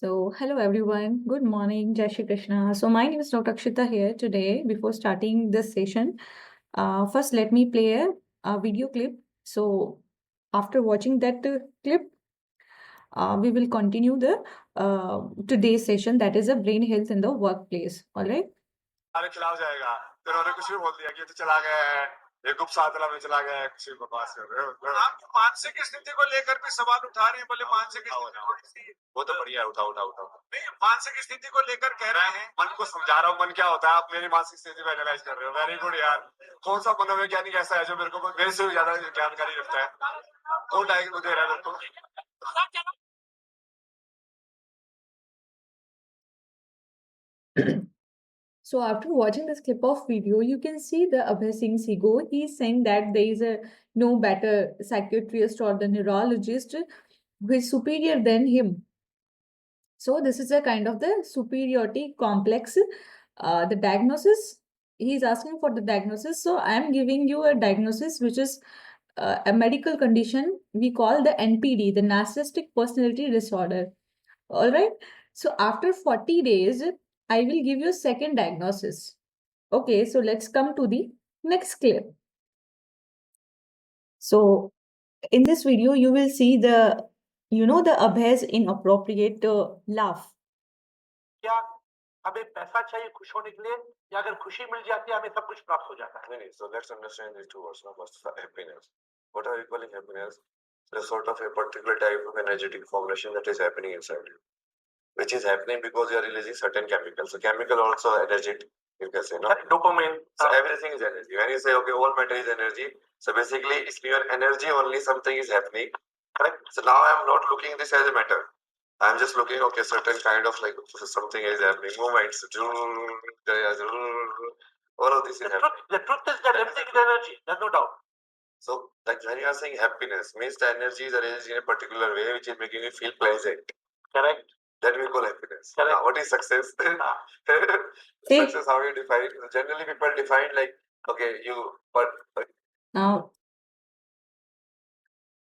Hello everyone. Good morning. Jai Shri Krishna. So, my name is Dr. Akshita here today. Before starting this session, first let me play a video clip. So, after watching that clip, we will continue the today's session, that is a brain health in the workplace. All right. अरे चला जाएगा फिर उन्होंने कुछ भी बोल दिया कि ये तो चला गया है, ये गुप्त साधना में चला गया है, कुछ भी बकवास कर रहे हो। आप मानसिक स्थिति को लेकर भी सवाल उठा रहे हैं, बोले मानसिक स्थिति वो तो बढ़िया है, उठाओ उठाओ उठाओ। नहीं, मानसिक स्थिति को लेकर कह रहे हैं, मन को समझा रहा हूँ, मन क्या होता है, आप मेरी मानसिक स्थिति को एनालाइज कर रहे हो। वेरी गुड यार। कौन सा मनोवैज्ञानिक ऐसा है जो मेरे को मेरे से भी ज्यादा जानकारी रखता है? कौन डायग्नोज दे रहा है मेरे को? So after watching this clip of video, you can see the Abhay Singh's ego. He's saying that there is a no better psychiatrist or the neurologist who is superior than him. So this is a kind of the superiority complex. The diagnosis, he is asking for the diagnosis. So I am giving you a diagnosis which is a medical condition we call the NPD, the narcissistic personality disorder. All right. So after 40 days, I will give you a second diagnosis. Okay, so let's come to the next clip. So in this video, you will see the Abhay's inappropriate laugh. क्या हमें पैसा चाहिए खुश होने के लिए, या अगर खुशी मिल जाती है हमें सब कुछ प्राप्त हो जाता है? नहीं, so let's understand these two words. Now, first, happiness. What are you calling happiness? The sort of a particular type of energetic formation that is happening inside you, which is happening because you are releasing certain chemicals. So chemical also energetic, you can say, no? Dopamine. So everything is energy. When you say, okay, all matter is energy, so basically it's your energy only something is happening, correct? So now I am not looking this as a matter. I'm just looking, okay, certain kind of like something is happening, movements, all of this is happening. The truth is that everything is energy, there's no doubt. So, like when you are saying happiness, means the energy is arranged in a particular way which is making you feel pleasant. Correct. That we call happiness. Correct. Now, what is success? Success, how you define? Generally, people define like, okay, Now,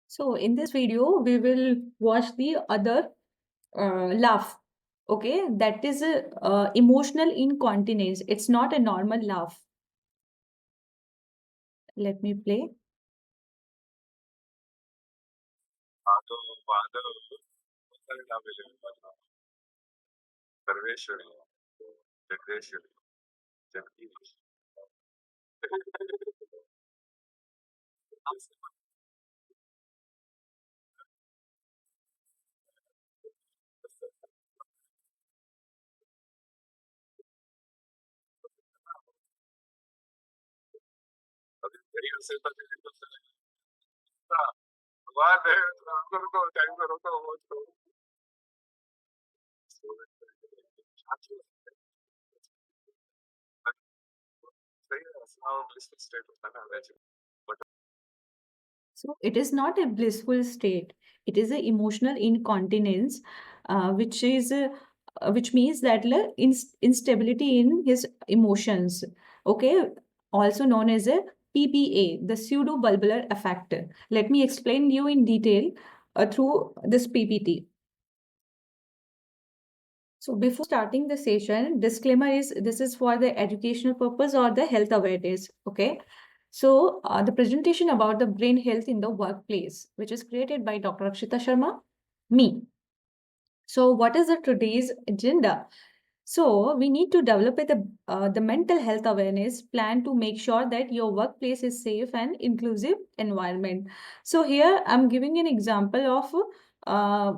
so in this video, we will watch the other laugh. Okay, that is emotional incontinence. It's not a normal laugh. Let me play. Sarveshwari, Jagdeshwari, Jagdish. So it is not a blissful state. It is a emotional incontinence, which means that instability in his emotions. Okay, also known as a PPA, the pseudo-bulbar affect. Let me explain you in detail through this PPT. So before starting the session, disclaimer is this is for the educational purpose or the health awareness. Okay. So the presentation about the brain health in the workplace, which is created by Dr. Akshita Sharma, me. So what is the today's agenda? So we need to develop the mental health awareness plan to make sure that your workplace is safe and inclusive environment. So here I'm giving an example of uh,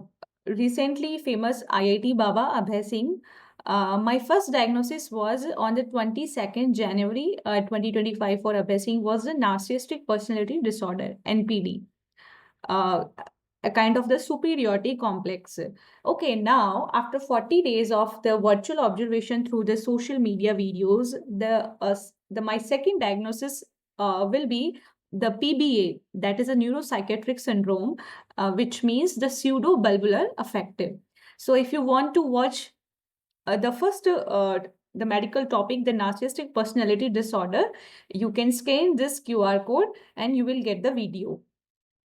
recently famous IIT Baba Abhay Singh. My first diagnosis was on the 22nd January 2025 for Abhay Singh was the narcissistic personality disorder, NPD. A kind of the superiority complex. Okay, now after 40 days of the virtual observation through the social media videos, the my second diagnosis will be the PBA, that is a neuropsychiatric syndrome, which means the pseudo-bulbar affective. So if you want to watch the medical topic, the narcissistic personality disorder, you can scan this QR code and you will get the video.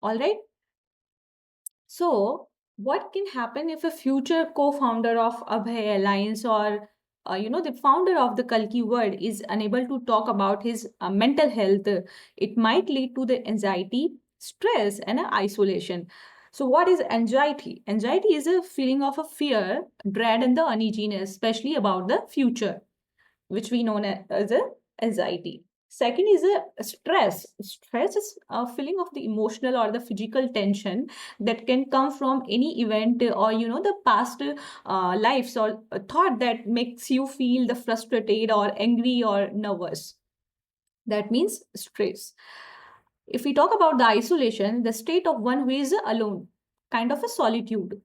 All right. So what can happen if a future co-founder of Abhay Alliance or the founder of the Kalki World is unable to talk about his mental health? It might lead to the anxiety, stress, and isolation. So, what is anxiety? Anxiety is a feeling of a fear, dread, and the uneasiness, especially about the future, which we know as a anxiety. Second is a stress. Stress is a feeling of the emotional or the physical tension that can come from any event or the past lives or a thought that makes you feel the frustrated or angry or nervous. That means stress. If we talk about the isolation, the state of one who is alone, kind of a solitude.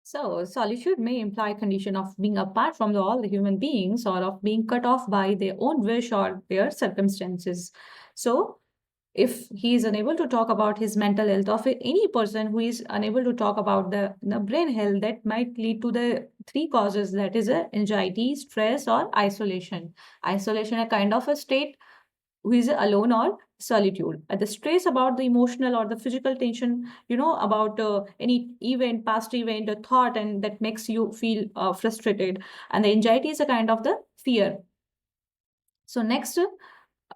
So, solitude may imply condition of being apart from all the human beings or of being cut off by their own wish or their circumstances. So, if he is unable to talk about his mental health, or any person who is unable to talk about the brain health, that might lead to the three causes, that is anxiety, stress, or isolation. Isolation, a kind of a state who is alone or solitude. And the stress about the emotional or the physical tension, about any event, past event, a thought, and that makes you feel frustrated. And the anxiety is a kind of the fear. So next,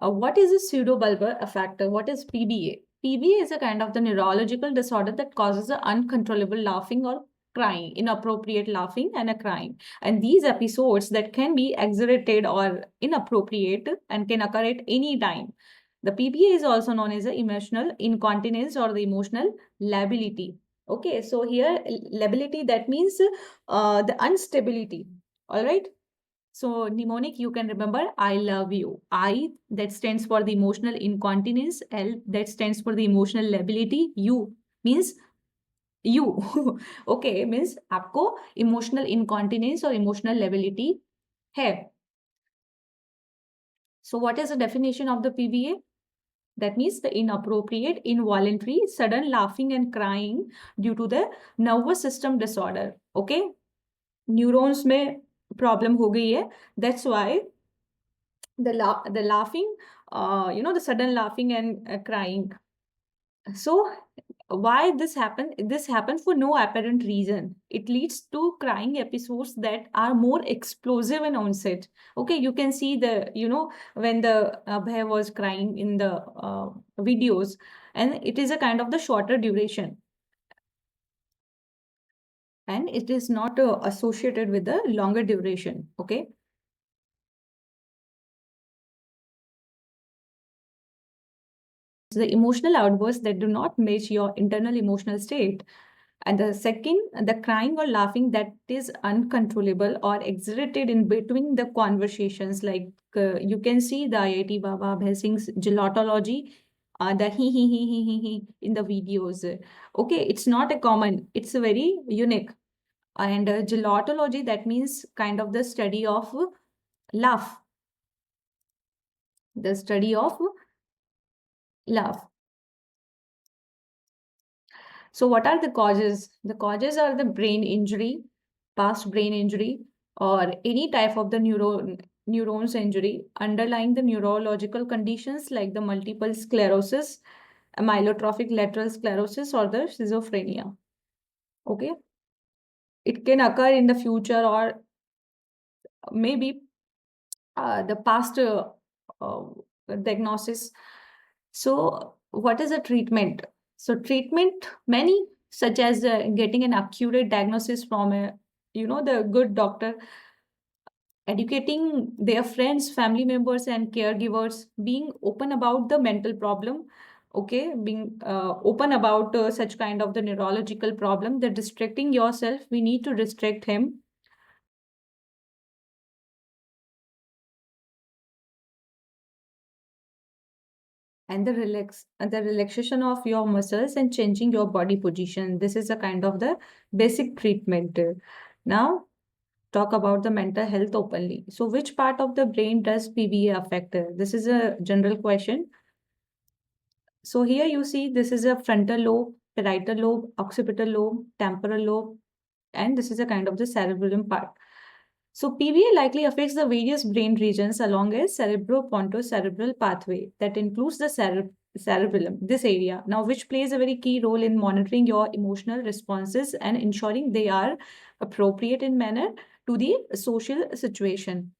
what is a pseudobulbar affect? What is PBA? PBA is a kind of the neurological disorder that causes the uncontrollable laughing or crying, inappropriate laughing and a crying. And these episodes that can be exaggerated or inappropriate and can occur at any time. The PBA is also known as the emotional incontinence or the emotional lability. Okay, so here lability, that means the instability. All right. So mnemonic, you can remember I love you. I, that stands for the emotional incontinence. L, that stands for the emotional lability. U means you. Okay, means आपको emotional incontinence or emotional lability है. So what is the definition of the PBA? That means the inappropriate, involuntary, sudden laughing and crying due to the nervous system disorder. Okay, neurons में problem हो गई है. That's why the laughing, the sudden laughing and crying. So why this happened for no apparent reason. It leads to crying episodes that are more explosive in onset. Okay, you can see when the Abhay was crying in the videos, and it is a kind of the shorter duration, and it is not associated with the longer duration. Okay. The emotional outbursts that do not match your internal emotional state. And the second, the crying or laughing that is uncontrollable or exaggerated in between the conversations. Like you can see the IIT Baba Abhay Singh's gelotology, the he in the videos. Okay, it's not a common, it's a very unique. And gelotology, that means kind of the study of laugh, the study of laugh. So what are the causes? The causes are the brain injury, past brain injury, or any type of the neurons injury underlying the neurological conditions like the multiple sclerosis, amyotrophic lateral sclerosis, or the schizophrenia. Okay. It can occur in the future or maybe the past uh, diagnosis. So, what is a treatment? So, treatment, many, such as getting an accurate diagnosis from the good doctor, educating their friends, family members, and caregivers, being open about the mental problem. Okay, being open about such kind of the neurological problem, that restricting yourself, we need to restrict him. And the relaxation of your muscles and changing your body position, this is a kind of the basic treatment. Now talk about the mental health openly. So which part of the brain does PBA affect? This is a general question. So here you see, this is a frontal lobe, parietal lobe, occipital lobe, temporal lobe, and this is a kind of the cerebellum part. So PBA likely affects the various brain regions along a cerebropontocerebral pathway that includes the cerebellum, this area, now which plays a very key role in monitoring your emotional responses and ensuring they are appropriate in manner to the social situation.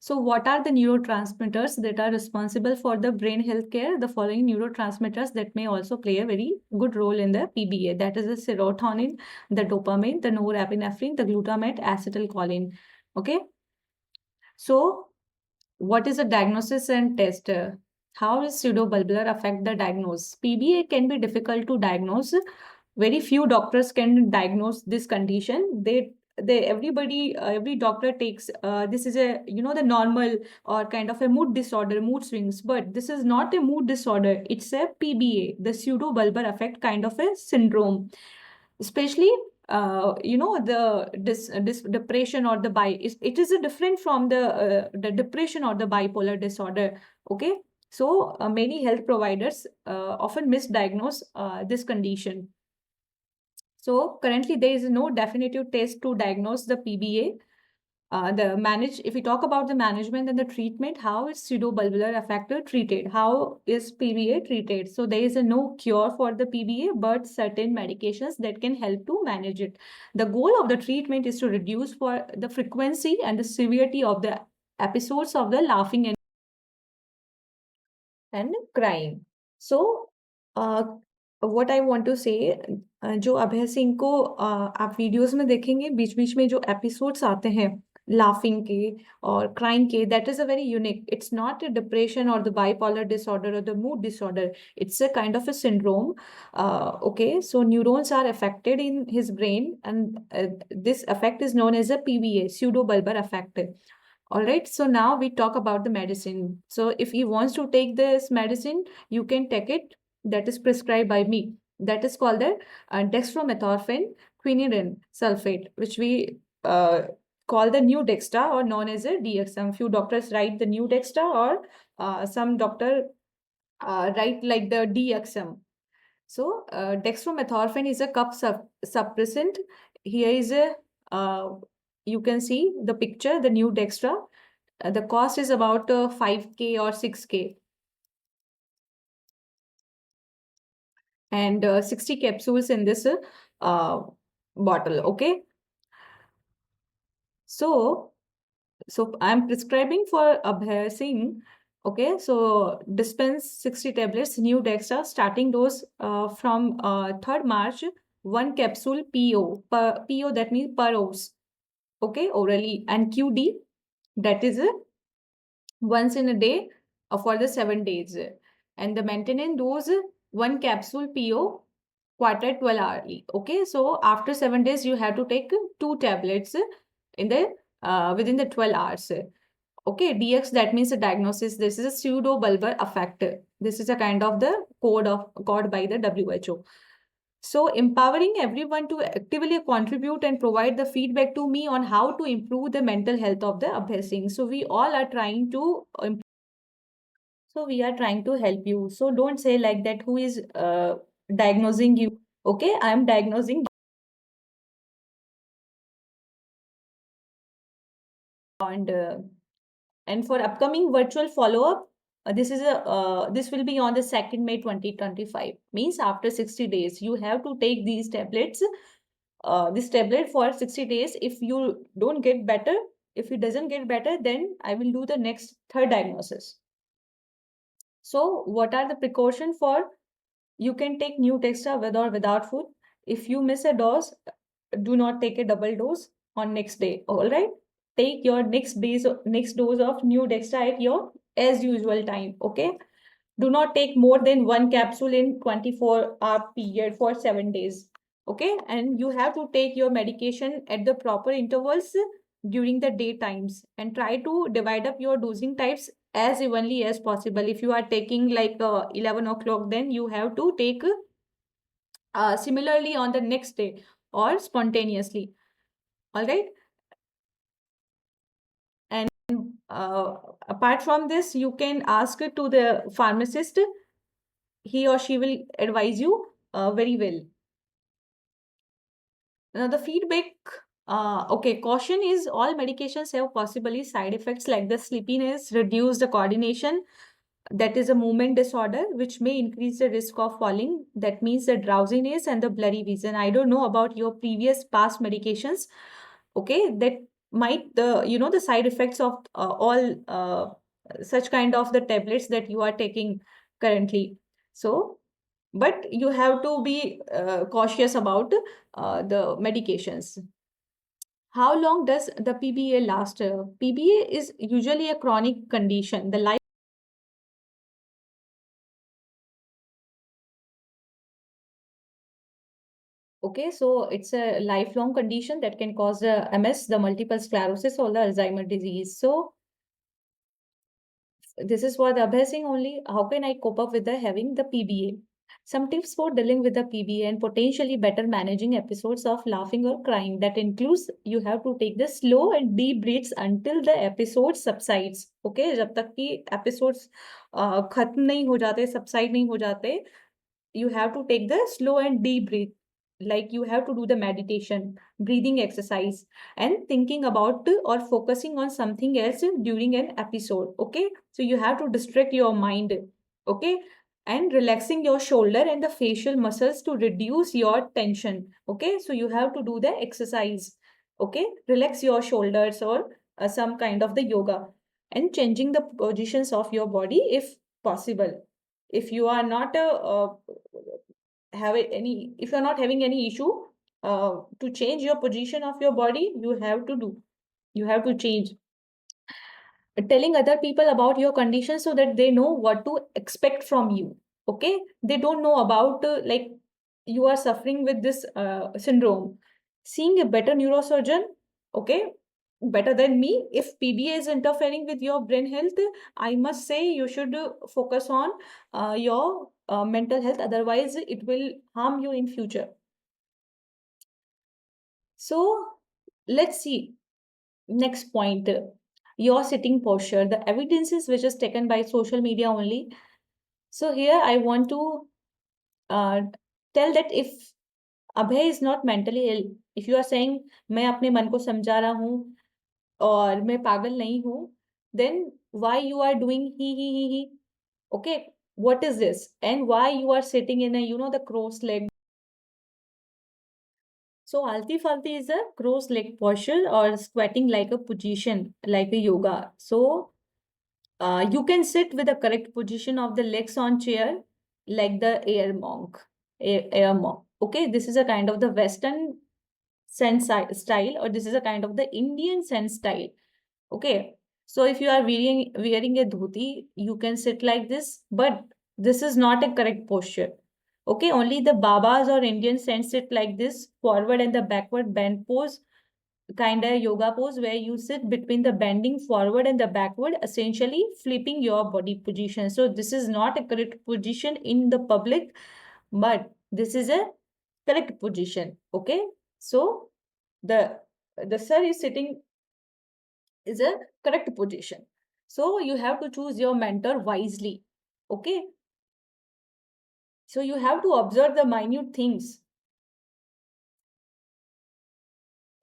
So what are the neurotransmitters that are responsible for the brain health care? The following neurotransmitters that may also play a very good role in the PBA, that is the serotonin, the dopamine, the norepinephrine, the glutamate, acetylcholine. Okay. So what is a diagnosis and test? How is pseudobulbar affect the diagnosis? PBA can be difficult to diagnose. Very few doctors can diagnose this condition. Every doctor takes this is a the normal or kind of a mood disorder, mood swings, but this is not a mood disorder. It's a PBA, the pseudobulbar affect kind of a syndrome, especially the depression or the it is a different from the depression or the bipolar disorder. Okay, so many health providers often misdiagnose this condition. So currently there is no definitive test to diagnose the PBA. If we talk about the management and the treatment, how is pseudobulbar affected treated? How is PBA treated? So there is no cure for the PBA, but certain medications that can help to manage it. The goal of the treatment is to reduce for the frequency and the severity of the episodes of the laughing and crying. So what I want to say, जो अभय सिंह को आप videos में देखेंगे, बीच बीच में जो episodes आते हैं laughing के और क्राइंग के, that is a very unique. It's not a depression or the bipolar disorder or the mood disorder. It's a kind of a syndrome. Okay, so neurons are affected in his brain, and this effect is known as a PBA, pseudobulbar effect. All right, so now we talk about the medicine. So if he wants to take this medicine, you can take it. That is prescribed by me. That is called the dextromethorphan quinidine sulfate, which we call the new Dextra or known as a DXM. Few doctors write the new Dextra, or some doctor write like the DXM. So dextromethorphan is a cup suppressant. Here is a you can see the picture, the new Dextra. The cost is about 5K or 6K. And 60 capsules in this bottle. Okay. So I'm prescribing for Abhay Singh. Okay, so dispense 60 tablets, new Dextra, starting dose from 3rd March, 1 capsule PO. PO, that means per dose. Okay, orally, and QD, that is once in a day for the 7 days. And the maintenance dose, 1 capsule PO quarter 12 hourly. Okay, so after 7 days, you have to take 2 tablets in the within the 12 hours. Okay, DX, that means a diagnosis. This is a pseudobulbar affect. This is a kind of the code by the WHO. So empowering everyone to actively contribute and provide the feedback to me on how to improve the mental health of the Abhay Singh. So we all are trying to help you. So don't say like that, who is diagnosing you? Okay, I am diagnosing. And for upcoming virtual follow-up, this will be on the 2nd May 2025. Means after 60 days, you have to take these tablets. This tablet for 60 days. If you don't get better, if it doesn't get better, then I will do the next 3rd diagnosis. So what are the precautions for? You can take new Dextra with or without food. If you miss a dose, do not take a double dose on next day. All right. Take your next dose of new Dextra at your as usual time. Okay. Do not take more than 1 capsule in 24-hour period for 7 days. Okay. And you have to take your medication at the proper intervals during the day times, and try to divide up your dosing types as evenly as possible. If you are taking like 11 o'clock, then you have to take similarly on the next day or spontaneously. All right. And apart from this, you can ask to the pharmacist. He or she will advise you very well. Now the feedback, okay, caution is all medications have possibly side effects like the sleepiness, reduce the coordination, that is a movement disorder which may increase the risk of falling. That means the drowsiness and the blurry vision. I don't know about your previous past medications. Okay, that might the side effects of all such kind of the tablets that you are taking currently. So, but you have to be cautious about the medications. How long does the PBA last? PBA is usually a chronic condition. The life Okay, so it's a lifelong condition that can cause the MS, the multiple sclerosis, or the Alzheimer disease. So this is for the abhasing only. How can I cope up with the having the PBA? Some tips for dealing with the PBA and potentially better managing episodes of laughing or crying. That includes you have to take the slow and deep breaths until the episode subsides. Okay, जब तक कि episodes खत्म नहीं हो जाते, subside नहीं हो जाते, you have to take the slow and deep breath, like you have to do the meditation, breathing exercise, and thinking about or focusing on something else during an episode. Okay, so you have to distract your mind. Okay, and relaxing your shoulder and the facial muscles to reduce your tension. Okay, so you have to do the exercise. Okay, relax your shoulders or some kind of the yoga, and changing the positions of your body if possible. If you are not if you're not having any issue to change your position of your body, you have to change. Telling other people about your condition so that they know what to expect from you. Okay, they don't know about like you are suffering with this syndrome. Seeing a better neurosurgeon, okay, better than me. If PBA is interfering with your brain health, I must say you should focus on your mental health, otherwise it will harm you in future. So let's see. Next point, your sitting posture, the evidences which is taken by social media only. So here I want to uh, tell that if Abhay is not mentally ill, if you are saying मैं अपने मन को समझा रहा हूँ और मैं पागल नहीं हूँ, then why you are doing he? Okay, what is this? And why you are sitting in a the cross leg? So alti falti is a cross leg posture or squatting like a position, like a yoga. So you can sit with the correct position of the legs on chair, like the air monk. Okay, this is a kind of the Western style, or this is a kind of the Indian sense style. Okay, so if you are wearing a dhoti, you can sit like this, but this is not a correct posture. Okay, only the Babas or Indian sense sit like this, forward and the backward bend pose, kind of yoga pose where you sit between the bending forward and the backward, essentially flipping your body position. So this is not a correct position in the public, but this is a correct position. Okay, so the sir is sitting is a correct position. So you have to choose your mentor wisely. Okay, so you have to observe the minute things.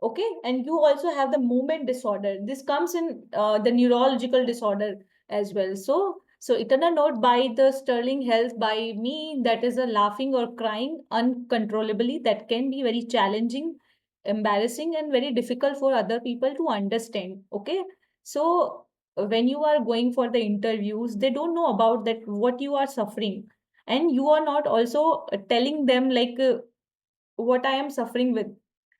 Okay, and you also have the movement disorder. This comes in the neurological disorder as well. So eternal note by the Sterling Health by me, that is a laughing or crying uncontrollably, that can be very challenging, embarrassing, and very difficult for other people to understand. Okay, so when you are going for the interviews, they don't know about that what you are suffering, and you are not also telling them like what I am suffering with.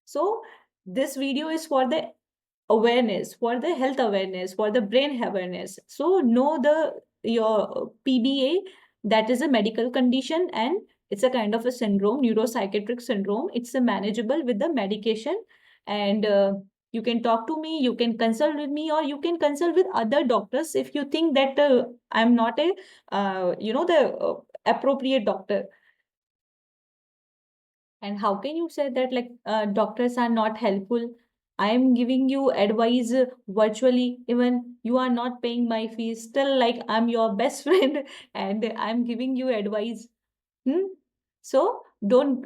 So this video is for the awareness, for the health awareness, for the brain awareness. So know your PBA, that is a medical condition, and it's a kind of a syndrome, neuropsychiatric syndrome. It's a manageable with the medication, and you can talk to me, you can consult with me, or you can consult with other doctors if you think that I'm not a the appropriate doctor. And how can you say that like doctors are not helpful? I am giving you advice virtually, even you are not paying my fees. Still, like I'm your best friend and I'm giving you advice. Hmm? So don't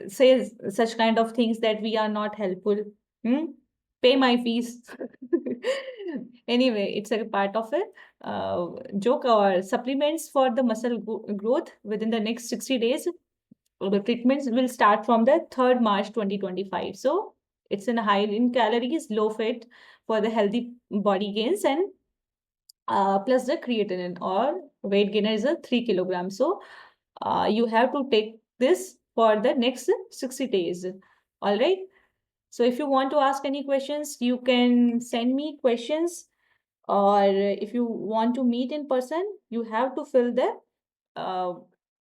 say such kind of things that we are not helpful. Hmm? Pay my fees. Anyway, it's a part of a joke or supplements for the muscle growth within the next 60 days. The treatments will start from the 3rd March 2025. So it's in high in calories, low fat for the healthy body gains, and plus the creatinine or weight gainer is a 3 kilograms. So you have to take this for the next 60 days. All right. So if you want to ask any questions, you can send me questions, or if you want to meet in person, you have to fill the uh,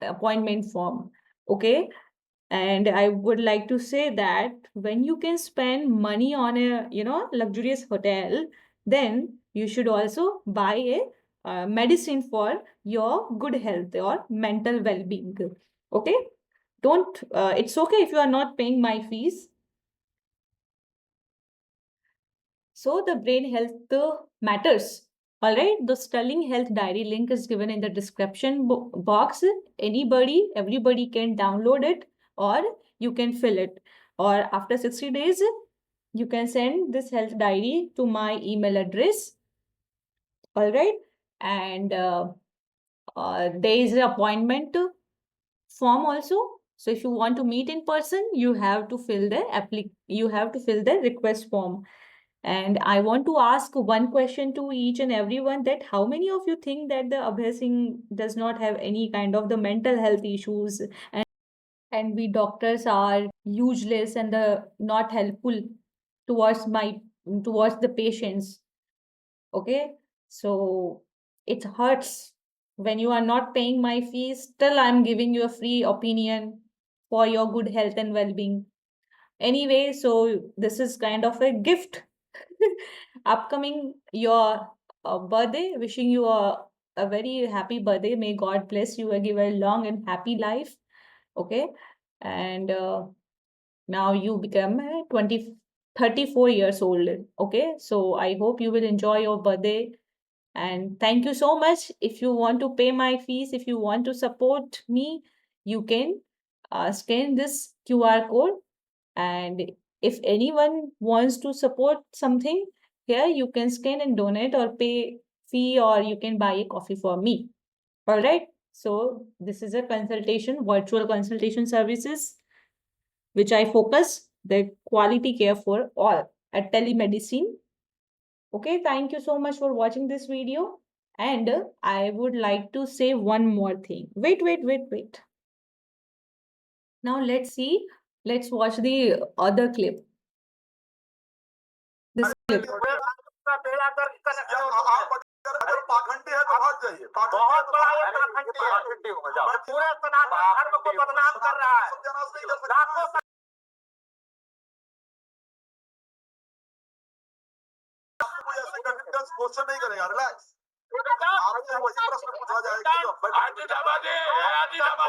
appointment form. Okay. And I would like to say that when you can spend money on a, luxurious hotel, then you should also buy a medicine for your good health or mental well-being. Okay? Don't, it's okay if you are not paying my fees. So the brain health matters. All right, the Sterling Health Diary link is given in the description box. Everybody can download it, or you can fill it. Or after 60 days, you can send this health diary to my email address. All right, and there is an appointment form also. So if you want to meet in person, you have to fill the request form. And I want to ask one question to each and everyone, that how many of you think that the Abhay Singh does not have any kind of the mental health issues, and we doctors are useless and the not helpful towards towards the patients. Okay, so it hurts when you are not paying my fees. Still, I'm giving you a free opinion for your good health and well-being. Anyway, so this is kind of a gift. Upcoming your birthday, wishing you a very happy birthday. May God bless you and give a long and happy life. Okay, and now you become 34 years old. Okay, so I hope you will enjoy your birthday, and thank you so much. If you want to pay my fees, if you want to support me, you can scan this QR code. And if anyone wants to support something, here you can scan and donate or pay fee, or you can buy a coffee for me. All right. So this is a virtual consultation services, which I focus the quality care for all at telemedicine. Okay, thank you so much for watching this video. And I would like to say one more thing. Wait. Now let's watch the other clip. This clip. अगर पाखंडी है तो भाग जाइए। बहुत बड़ा ये पाखंडी है, पूरे सनातन धर्म को बदनाम कर रहा है। लाखों क्वेश्चन नहीं करेगा, रिलैक्स। आपसे वही प्रश्न पूछा जाएगा। आदि दबा दे, आदि दबा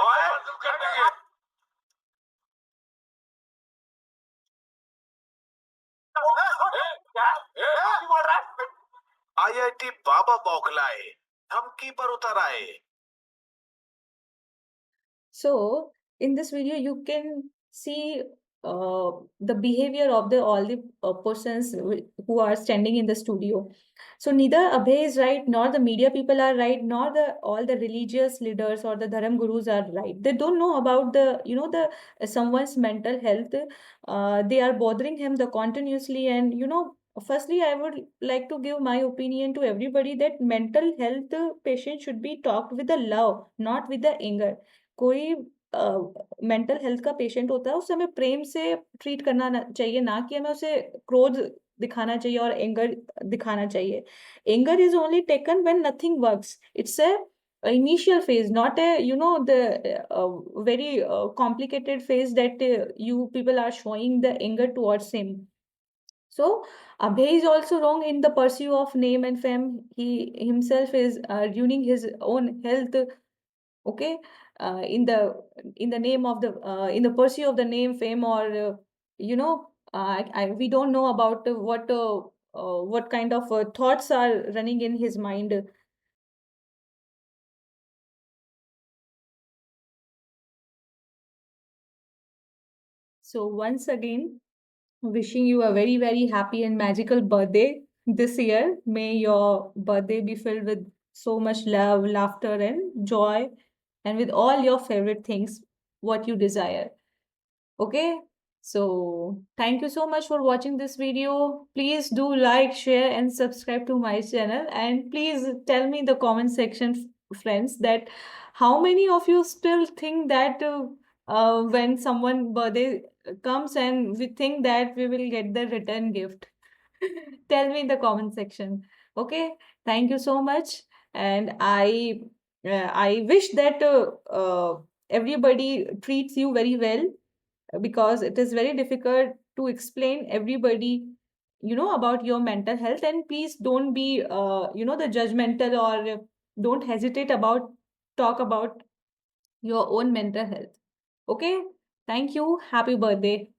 कर देंगे। क्या बोल रहा है? आईआईटी बाबा बौखलाए, धमकी पर उतर आए। So in this video, you can see the behavior of all the persons who are standing in the studio. So neither Abhay is right, nor the media people are right, nor all the religious leaders or the dharam gurus are right. They don't know about the someone's mental health. They are bothering him the continuously, and firstly, I would like to give my opinion to everybody that mental health patient should be talked with the love, not with the anger. कोई mental health का patient होता है, उसे हमें प्रेम से treat करना चाहिए, ना कि हमें उसे क्रोध दिखाना चाहिए और एंगर दिखाना चाहिए. Anger is only taken when nothing works. It's a initial phase, not the very complicated phase that you people are showing the anger towards him. So Abhay is also wrong in the pursuit of name and fame. He himself is ruining his own health. Okay, in the name of the in the pursuit of the name, fame, or we don't know about what kind of thoughts are running in his mind. So once again, wishing you a very, very happy and magical birthday. this year. May your birthday be filled with so much love, laughter, and joy, and with all your favorite things, what you desire. Okay, so thank you so much for watching this video. Please do like, share, and subscribe to my channel. And please tell me in the comment section, friends, that how many of you still think that when someone birthday comes and we think that we will get the return gift. Tell me in the comment section. Okay, thank you so much, and I wish that everybody treats you very well, because it is very difficult to explain everybody, about your mental health. And please don't be the judgmental, or don't hesitate about talk about your own mental health. Okay, thank you, happy birthday.